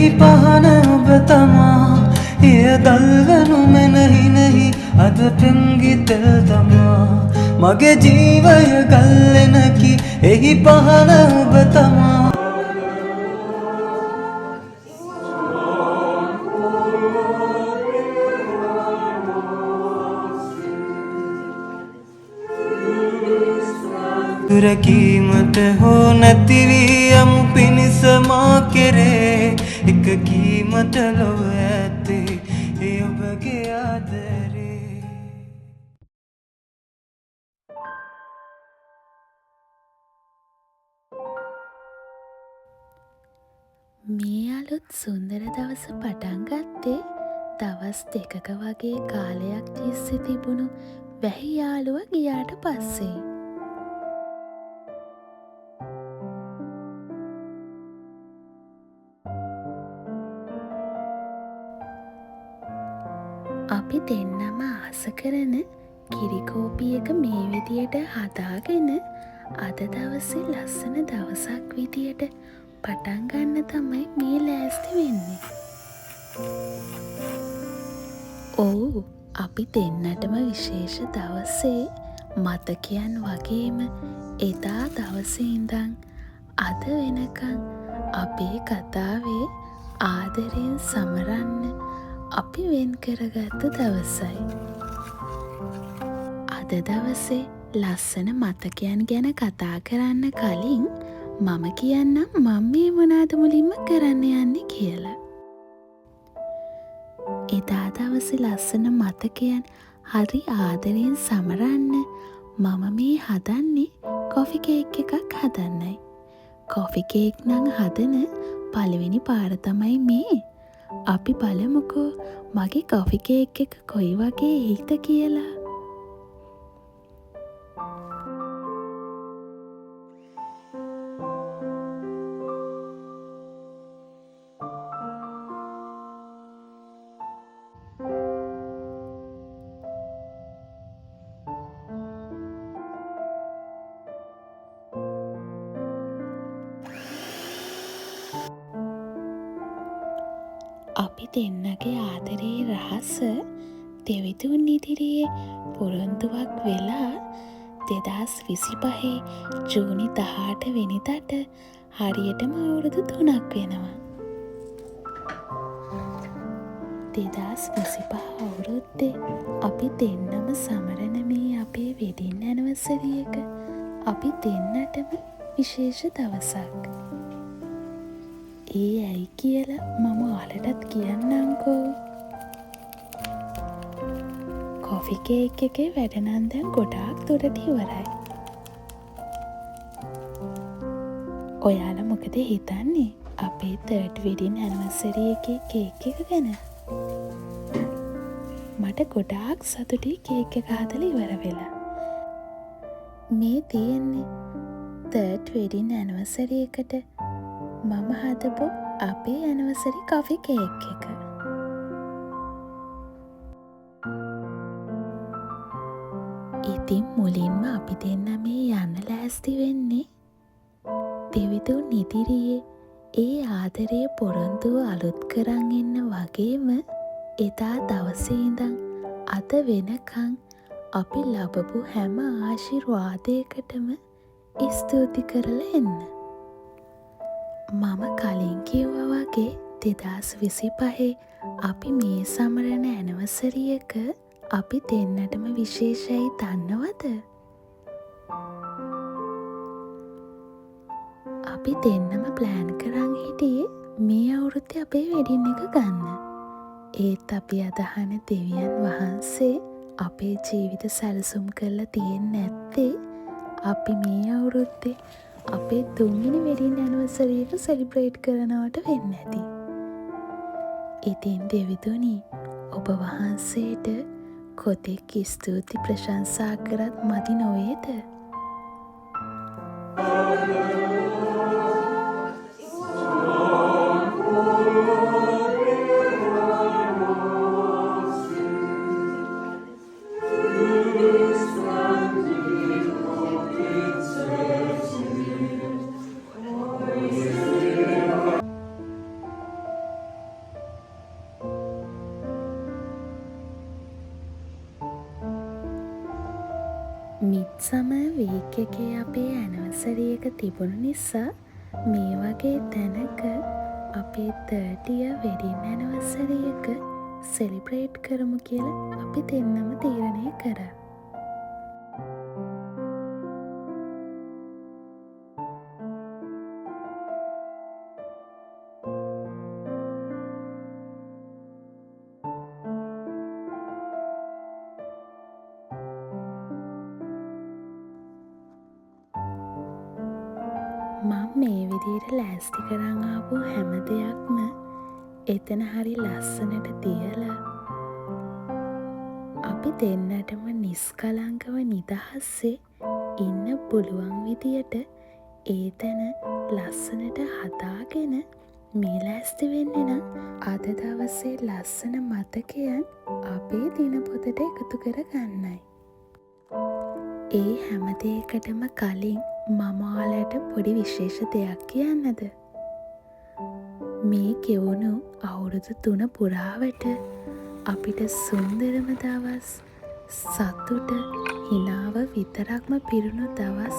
එහි පහන ඔබ තමා එය දල්වනු මෙනෙහි නෙහි අද පෙම්ගි තෙල් තමා මගේ ජීවය ගල්ලෙනකි එහි පහන ඔබ තමා දුරකීමට හෝ නැතිවී යමු පිණිස මා කෙරේ එක කීමට ලොව ඇත්තේ ඒ ඔබගේ ආදරේ මේ අලුත් සුන්දර දවස පටන් ගත්තේ දවස් 2ක වගේ කාලයක් තිස්සේ තිබුණු වැහි යාළුව ගියාට පස්සේ. අපි දෙන්නම ආස කරන කිරිකෝපි එක මේ විදියට හදාගෙන අද දවසේ ලස්සන දවසක් විදියට පටන් ගන්න තමයි මේ ලෑස්ති වෙන්නේ. ඔව් අපි දෙන්නටම විශේෂ දවසේ මතකයන් වගේම එදා දවසේ ඉඳන් අද වෙනකන් අපේ කතාවේ ආදරයෙන් සමරන්න අපි වෙන් කරගත්තු දවසයි. අද දවසේ ලස්සන මතකයන් ගැන කතා කරන්න කලින් මම කියන්නම් මම මේ මොනාද මුලින්ම කරන්න යන්නේ කියලා. එදා දවසේ ලස්සන මතකයන් හරි ආදරයෙන් සමරන්න මම මේ හදන්නේ කොෆි කේක් එකක් හදන්නයි. කොෆි කේක් නම් හදන පළවෙනි පාර තමයි මේ. අපි බලමුකෝ මගේ කොෆි කේක් එක කොයි වගේ එයිද කියලා. අපි දෙන්නගේ ආදරේ රහස දෙවිතුන් ඉදිරියේ පොරොන්දුවක් වෙලා 2025 ජූනි 18 වෙනිදාට හරියටම අවුරුදු 3ක් වෙනවා. 2025 අවුරුද්දේ අපි දෙන්නම සමරන මේ අපේ වෙඩින් ඇනිවර්සරි එක අපි දෙන්නටම විශේෂ දවසක්. ඒ ඇයි කියලා මම ඔයාලටත් කියන්නම්කෝ. කොෆි කේක් එකේ වැඩ නම් දැන් ගොඩාක් දුරට ඉවරයි. ඔයාලා මොකද හිතන්නේ අපේ 3rd wedding anniversary එකේ කේක් එක ගැන? මට ගොඩාක් සතුටුයි කේක් එක හදලා ඉවර වෙලා. මේ තියෙන්නේ 3rd wedding anniversary එකට මම හදපු අපේ ඇනිවර්සරි කොෆි කේක් එක. ඉතින් මුලින්ම අපි දෙන්න මේ යන්න ලෑස්ති වෙන්නේ දෙවිතුන් ඉදිරියේ ඒ ආදරය පොරොන්දුව අලුත් කරන් එන්න වගේම එදා දවසේ ඉඳන් අද වෙනකන් අපි ලබපු හැම ආශිර්වාදයකටම ස්තුති කරලා එන්න. මම කලින් කිව්වා වගේ 2025 අපි මේ සමරන ඇනිවර්සරි එක අපි දෙන්නටම විශේෂයි දන්නවද? අපි දෙන්නම ප්ලෑන් කරන් හිටියේ මේ අවුරුද්දේ අපේ වෙඩින් එක ගන්න. ඒත් අපි අදහන දෙවියන් වහන්සේ අපේ ජීවිත සැලසුම් කරලා තියෙන්නේ නැත්තේ අපි මේ අවුරුද්දේ අපේ 3වෙනි වෙඩින් ඇනිවර්සරි එක සෙලිබ්‍රේට් කරනවට වෙන්න ඇති. ඉතින් දෙවිතුනි ඔබ වහන්සේට කොතෙක් ස්තුති ප්‍රශංසා කරත් මදි නොවේද? සමර් වීක් එකේ අපේ ඇනිවර්සරි එක තිබුණු නිසා මේ වගේ තැනක අපේ 30th වෙඩින් ඇනිවර්සරි එක සෙලිබ්‍රේට් කරමු කියලා අපි දෙන්නම තීරණය කරා. මම මේ විදියට ලෑස්ති කරන් ආපු හැම දෙයක්ම එතන හරි ලස්සනට තියලා අපි දෙන්නටම නිස්කලංකව නිදහස්සේ ඉන්න පුළුවන් විදියට ඒ තැන ලස්සනට හදාගෙන මේ ලෑස්ති වෙන්නේ නම් අද දවසේ ලස්සන මතකයන් අපේ දිනපොතට එකතු කර ගන්නයි. ඒ හැම දෙයකටම කලින් මම ඔයාලට පොඩි විශේෂ දෙයක් කියන්නද? මේ ගෙවුණු අවුරුදු 3 පුරාවට අපිට සුන්දරම දවස්, සතුට, හිනාව විතරක්ම පිරුණු දවස්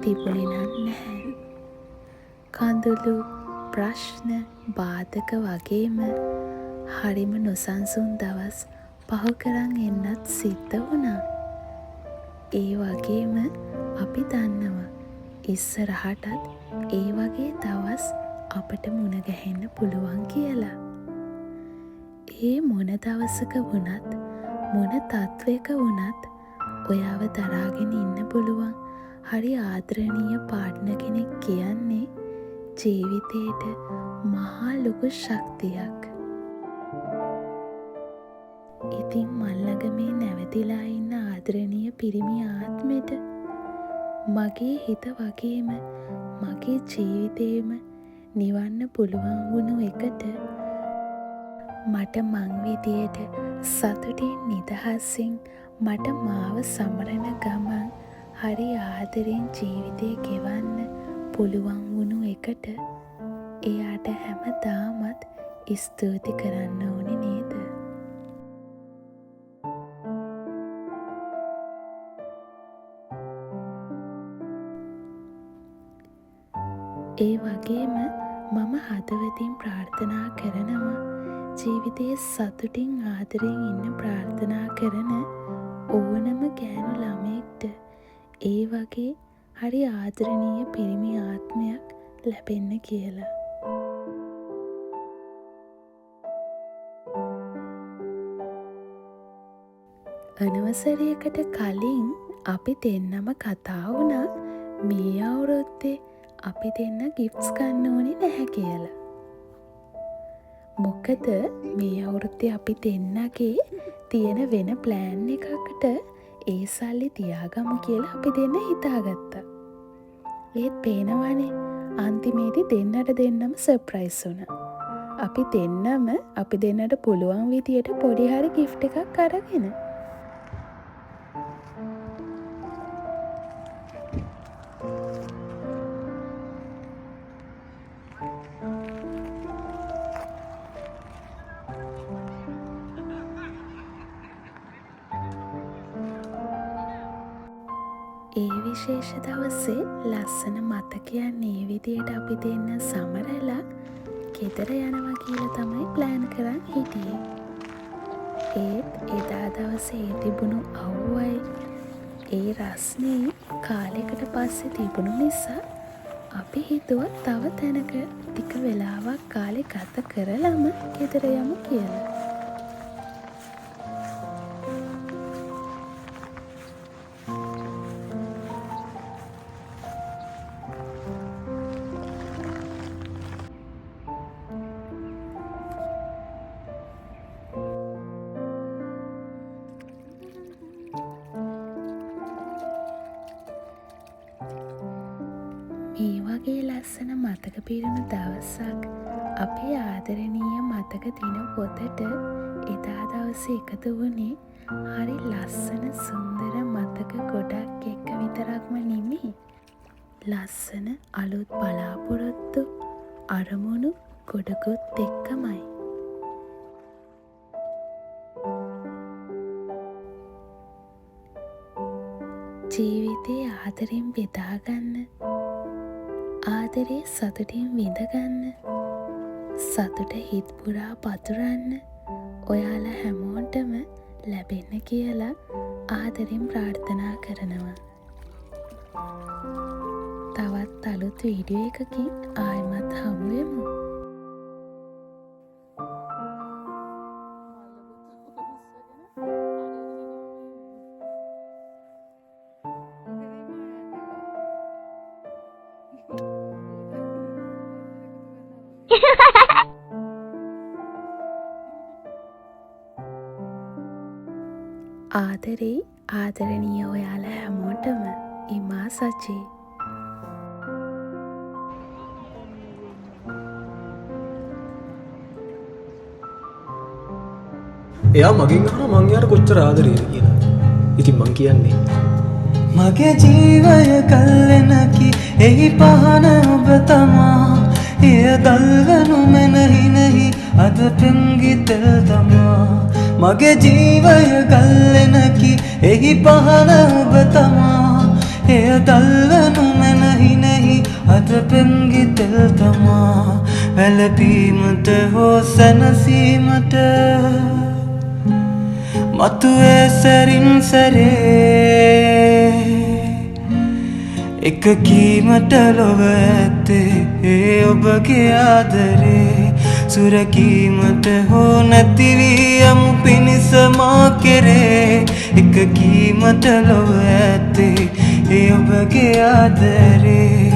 තිබුණේ නැහැ. කඳුළු, ප්‍රශ්න, බාධක වගේම හරිම නොසන්සුන් දවස් පහු කරන් එන්නත් සිද්ධ වුණා. ඒ වගේම අපි දන්නවා ඉස්සරහටත් ඒ වගේ දවස් අපට මුණ ගැහෙන්න පුළුවන් කියලා. ඒ මොන දවසක වුණත් මොන තත්වයක වුණත් ඔයාව දරාගෙන ඉන්න පුළුවන් හරි ආදරණීය පාර්ට්නර් කෙනෙක් කියන්නේ ජීවිතේට මහා ලොකු ශක්තියක්. ඉතින් මල්ලඟ මේ නැවතිලා ඉන්න ආදරණීය පිරිමි ආත්මෙට මගේ හිත වගේම මගේ ජීවිතේම නිවන්න පුළුවන් වුණු එකට මට මං විදියට සතුටින් නිදහසින් මට මාව සමරන ගමන් හරි ආදරෙන් ජීවිතය ගෙවන්න පුළුවන් වුණු එකට එයාට හැමදාමත් ස්තුති කරන්න ඕනේ නේද? ඒ වගේම මම හදවතින් ප්‍රාර්ථනා කරනවා ජීවිතයේ සතුටින් ආදරෙන් ඉන්න ප්‍රාර්ථනා කරන ඕනම ගෑනු ළමයෙක්ට ඒ වගේ හරි ආදරණීය පිරිමි ආත්මයක් ලැබෙන්න කියලා. ඇනිවර්සරියකට කලින් අපි දෙන්නම කතා වුණා මේ අවුරුද්දේ අපි දෙන්න ගිෆ්ට්ස් ගන්න ඕනේ නැහැ කියලා. මොකද මේ අවුරුද්දේ අපි දෙන්නගේ තියෙන වෙන ප්ලෑන් එකකට ඒ සල්ලි තියාගමු කියලා අපි දෙන්න හිතාගත්තා. ඒත් පේනවනේ අන්තිමේදී දෙන්නම සර්ප්‍රයිස් වුණා. අපි දෙන්නට පුළුවන් විදියට පොඩි හරි ගිෆ්ට් එකක් අරගෙන ඒ විශේෂ දවසේ ලස්සන මතකයන් ඒ විදියට අපි දෙන්න සමරලා ගෙදර යනවා කියලා තමයි ප්ලෑන් කරන් හිටියේ. ඒත් එදා දවසේ තිබුණු අවුවයි ඒ රස්නේ කාලෙකට පස්සේ තිබුණු නිසා අපි හිතුවා තව තැනක ටික වෙලාවක් කාලේ ගත කරලම ගෙදර යමු කියලා. මේ වගේ ලස්සන මතක පිරුණු දවසක් අපේ ආදරණීය මතක දින පොතට එදා දවසේ එකතු වුණේ හරි ලස්සන සුන්දර මතක ගොඩක් එක්ක විතරක්ම නෙමෙයි. ලස්සන අලුත් බලාපොරොත්තු අරමුණු ගොඩකුත් එක්කමයි. ජීවිතේ ආදරෙන් බෙදාගන්න, ආදරේ සතුටින් විඳගන්න, සතුට හිත් පුරා පතුරන්න ඔයාලා හැමෝටම ලැබෙන්න කියලා ආදරෙන් ප්‍රාර්ථනා කරනවා. තවත් අලුත් වීඩියෝ එකකින් ආයෙමත් හමු වෙමු. ආදරේ ආදරණීය ඔයාලා හැමෝටම ඉමා සචි. එයා මගෙන් අහන මං යාට කොච්චර ආදරේද කියලා. ඉතින් මං කියන්නේ මගේ ජීවය කල්ලෙනකි එහි පහන ඔබ තමා. එය දල්වනු මෙනහිනෙහි අද පෙන්ගි තෙල් තමා. මගේ ජීවය කල්ලෙනකි එහි පහන ඔබ තමා. එය දල්වනු මෙනහිනෙහි අද පෙන්ගි තෙල් තමා. වැළපීමට හෝ සැනසීමට මතුවේ සැරින් සැරේ එක කීමට ලොව ඇත්තේ ඔබගේ ආදරේ. සුරකීමට හෝ නැතිවී යමු පිණිස මා කෙරේ එක කීමට ලොව ඇත්තේ ඔබගේ ආදරේ.